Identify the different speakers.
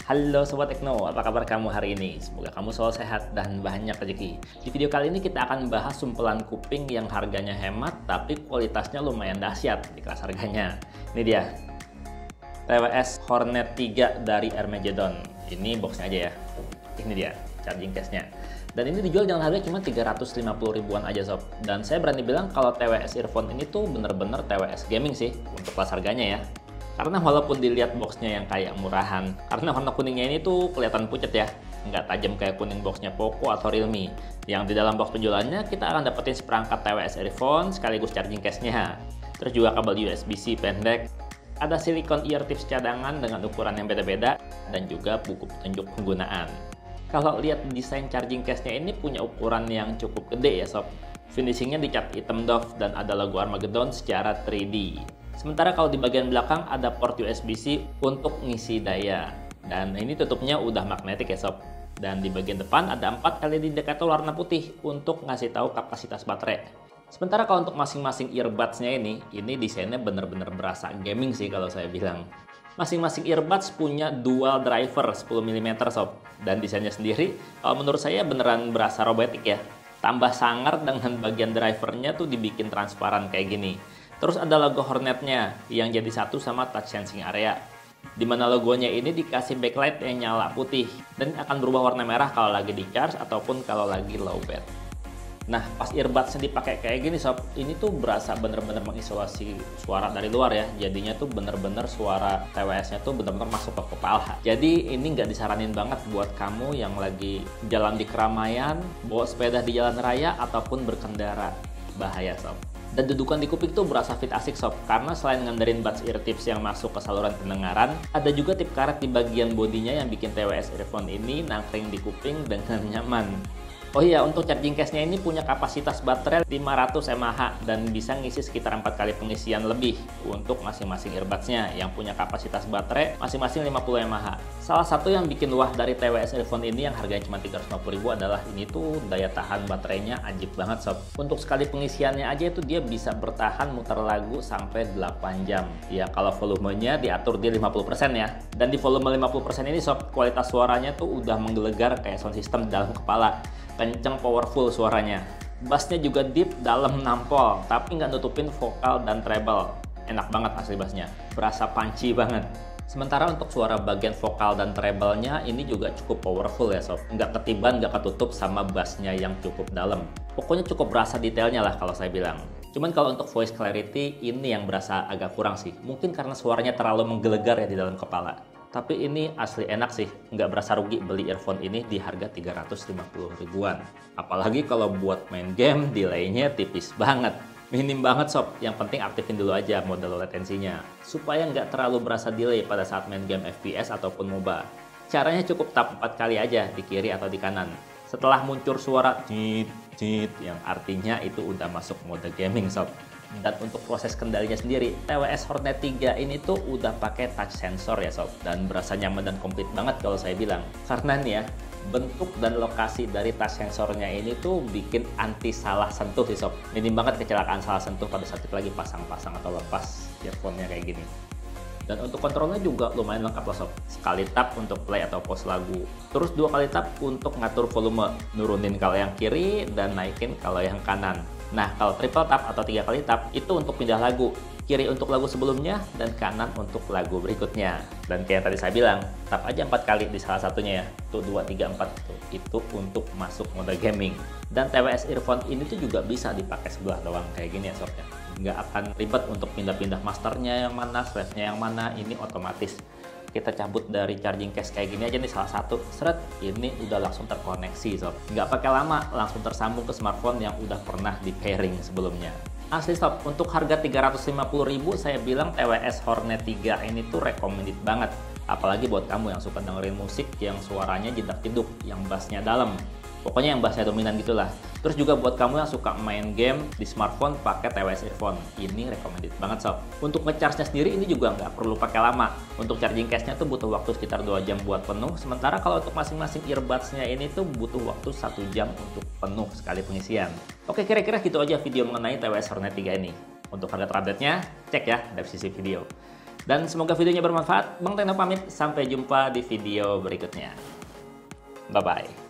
Speaker 1: Halo Sobat Tekno, apa kabar kamu hari ini? Semoga kamu selalu sehat dan banyak rezeki. Di video kali ini kita akan bahas sumpelan kuping yang harganya hemat tapi kualitasnya lumayan dahsyat di kelas harganya. Ini dia, TWS Hornet 3 dari Armageddon. Ini boxnya aja ya. Ini dia, charging case-nya. Dan ini dijual dengan harga cuma 350 ribuan aja sob. Dan saya berani bilang kalau TWS earphone ini tuh bener-bener TWS gaming sih untuk kelas harganya ya. Karena walaupun dilihat boxnya yang kayak murahan, karena warna kuningnya ini tuh kelihatan pucat ya, nggak tajam kayak kuning boxnya Poco atau Realme. Yang di dalam box penjualannya kita akan dapetin seperangkat TWS earphone sekaligus charging case-nya. Terus juga kabel USB-C pendek, ada silikon ear tips cadangan dengan ukuran yang beda-beda, dan juga buku petunjuk penggunaan. Kalau lihat desain charging case-nya ini punya ukuran yang cukup gede ya sob. Finishingnya dicat hitam doff dan ada logo Armageddon secara 3D. Sementara kalau di bagian belakang ada port USB-C untuk ngisi daya. Dan ini tutupnya udah magnetik ya sob. Dan di bagian depan ada 4 LED indikator warna putih untuk ngasih tahu kapasitas baterai. Sementara kalau untuk masing-masing earbuds-nya ini desainnya bener-bener berasa gaming sih kalau saya bilang. Masing-masing earbuds punya dual driver 10 mm sob. Dan desainnya sendiri kalau menurut saya beneran berasa robotik ya. Tambah sangar dengan bagian drivernya tuh dibikin transparan kayak gini. Terus ada logo Hornetnya yang jadi satu sama touch sensing area. Dimana logonya ini dikasih backlight yang nyala putih dan akan berubah warna merah kalau lagi di charge ataupun kalau lagi low bat. Nah, pas earbudsnya dipakai kayak gini sob, ini tuh berasa bener-bener mengisolasi suara dari luar ya. Jadinya tuh bener-bener suara TWS-nya tuh bener-bener masuk ke kepala. Jadi ini nggak disaranin banget buat kamu yang lagi jalan di keramaian, bawa sepeda di jalan raya ataupun berkendara. Bahaya sob. Dan dudukan di kuping tuh berasa fit asik sob, karena selain ngandarin buds ear tips yang masuk ke saluran pendengaran, ada juga tip karet di bagian bodinya yang bikin TWS earphone ini nangkring di kuping dengan nyaman. Oh iya, untuk charging case-nya ini punya kapasitas baterai 500 mAh dan bisa ngisi sekitar 4 kali pengisian lebih untuk masing-masing earbuds-nya yang punya kapasitas baterai masing-masing 50 mAh. Salah satu yang bikin wah dari TWS earphone ini yang harganya cuma 350 ribu adalah ini tuh daya tahan baterainya ajib banget sob. Untuk sekali pengisiannya aja itu dia bisa bertahan muter lagu sampai 8 jam. Ya kalau volumenya diatur di 50% ya. Dan di volume 50% ini sob, kualitas suaranya tuh udah menggelegar kayak sound system dalam kepala. Kenceng, powerful suaranya. Bassnya juga deep, dalam, nampol, tapi nggak nutupin vokal dan treble. Enak banget asli bassnya, berasa punchy banget. Sementara untuk suara bagian vokal dan treble-nya ini juga cukup powerful ya sob. Nggak ketiban, nggak ketutup sama bassnya yang cukup dalam. Pokoknya cukup berasa detailnya lah kalau saya bilang. Cuman kalau untuk voice clarity ini yang berasa agak kurang sih. Mungkin karena suaranya terlalu menggelegar ya di dalam kepala. Tapi ini asli enak sih, nggak berasa rugi beli earphone ini di harga 350 ribuan. Apalagi kalau buat main game, delay-nya tipis banget. Minim banget sob, yang penting aktifin dulu aja mode low latensinya. Supaya nggak terlalu berasa delay pada saat main game FPS ataupun MOBA. Caranya cukup tap 4 kali aja di kiri atau di kanan. Setelah muncul suara cit cit yang artinya itu udah masuk mode gaming sob. Dan untuk proses kendalinya sendiri, TWS Hornet 3 ini tuh udah pakai touch sensor ya sob, dan berasa nyaman dan komplit banget kalau saya bilang. Karena nih ya, bentuk dan lokasi dari touch sensornya ini tuh bikin anti salah sentuh sih sob. Minim banget kecelakaan salah sentuh pada saat kita lagi pasang-pasang atau lepas earphone-nya kayak gini. Dan untuk kontrolnya juga lumayan lengkap loh sob. Sekali tap untuk play atau pause lagu. Terus 2 kali tap untuk ngatur volume. Nurunin kalau yang kiri dan naikin kalau yang kanan. Nah, kalau triple tap atau 3 kali tap itu untuk pindah lagu. Kiri untuk lagu sebelumnya dan kanan untuk lagu berikutnya. Dan kayak yang tadi saya bilang, tap aja 4 kali di salah satunya ya. Tuh 2, 3, 4 tuh. Itu untuk masuk mode gaming. Dan TWS earphone ini tuh juga bisa dipakai sebelah doang kayak gini ya sob ya. Nggak akan ribet untuk pindah-pindah masternya yang mana, slave-nya yang mana, ini otomatis. Kita cabut dari charging case kayak gini aja nih salah satu, seret, ini udah langsung terkoneksi sob. Nggak pakai lama, langsung tersambung ke smartphone yang udah pernah di pairing sebelumnya. Asli sob, untuk harga 350 ribu saya bilang TWS Hornet 3 ini tuh recommended banget. Apalagi buat kamu yang suka dengerin musik yang suaranya jedak-jeduk, yang bassnya dalam. Pokoknya yang bassnya dominan gitulah. Terus juga buat kamu yang suka main game di smartphone pakai TWS earphone, ini recommended banget sob. Untuk ngecharge-nya sendiri ini juga nggak perlu pakai lama. Untuk charging case-nya tuh butuh waktu sekitar 2 jam buat penuh. Sementara kalau untuk masing-masing earbuds-nya ini tuh butuh waktu 1 jam untuk penuh sekali pengisian. Oke, kira-kira gitu aja video mengenai TWS Hornet 3 ini. Untuk harga terupdate-nya, cek ya deskripsi video. Dan semoga videonya bermanfaat. Bang Teno pamit, sampai jumpa di video berikutnya. Bye-bye.